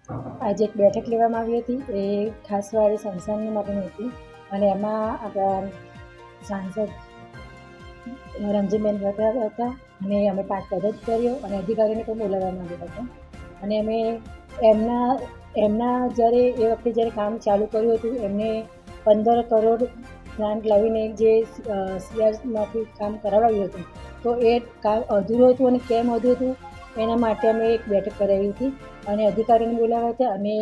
આજે એક બેઠક લેવામાં આવી હતી, એ ખાસવાડી સંસ્થાની માટેની હતી અને એમાં આપણા સાંસદ રંજીબેન હતા અને અમે પાઠ પદ્ધત કર્યો અને અધિકારીને પણ બોલાવવામાં આવ્યા હતા અને અમે એમના જ્યારે એ વખતે જ્યારે કામ ચાલુ કર્યું હતું એમને 15 કરોડ ગ્રાન્ટ લાવીને જે સીઆરમાંથી કામ કરાવ્યું હતું, તો એ કામ અધૂરું હતું અને કેમ અધૂરું હતું એના માટે અમે એક બેઠક કરાવી હતી અને અધિકારીને બોલાવ્યા હતા અને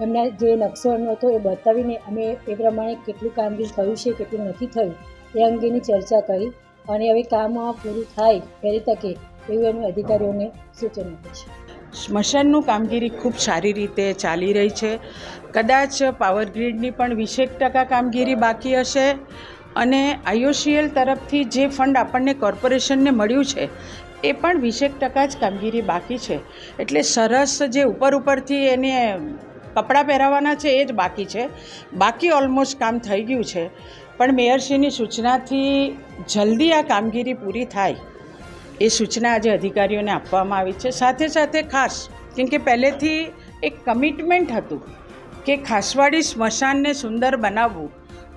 એમના જે નકશો એમનો હતો એ બતાવીને અમે એ પ્રમાણે કેટલું કામગીરી થયું છે, કેટલું નથી થયું એ અંગેની ચર્ચા કરી અને હવે કામ પૂરું થાય વહેલી તકે એવું અમે અધિકારીઓને સૂચન આપ્યું છે. સ્મશાનનું કામગીરી ખૂબ સારી રીતે ચાલી રહી છે. કદાચ પાવર ગ્રીડની પણ 20% કામગીરી બાકી હશે અને IOCL તરફથી જે ફંડ આપણને કોર્પોરેશનને મળ્યું છે એ પણ 20% જ કામગીરી બાકી છે. એટલે સરસ જે ઉપરથી એને કપડાં પહેરાવવાના છે એ જ બાકી છે, બાકી ઓલમોસ્ટ કામ થઈ ગયું છે. પણ મેયરશ્રીની સૂચનાથી જલ્દી આ કામગીરી પૂરી થાય એ સૂચના આજે અધિકારીઓને આપવામાં આવી છે. સાથે સાથે ખાસ કેમ કે પહેલેથી એક કમિટમેન્ટ હતું કે ખાસવાડી સ્મશાનને સુંદર બનાવવું,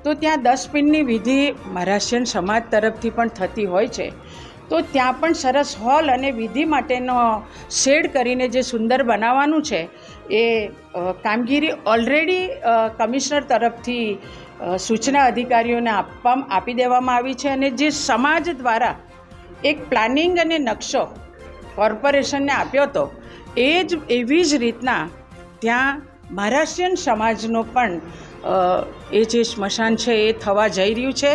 તો ત્યાં 10 પિનની વિધિ મહારાષ્ટ્રીયન સમાજ તરફથી પણ થતી હોય છે, તો ત્યાં પણ સરસ હોલ અને વિધિ માટેનો શેડ કરીને જે સુંદર બનાવવાનું છે એ કામગીરી ઓલરેડી કમિશનર તરફથી સૂચના અધિકારીઓને આપી દેવામાં આવી છે અને જે સમાજ દ્વારા એક પ્લાનિંગ અને નકશો કોર્પોરેશનને આપ્યો હતો એવી જ રીતના ત્યાં મહારાષ્ટ્રીયન સમાજનો પણ એ જે સ્મશાન છે એ થવા જઈ રહ્યું છે.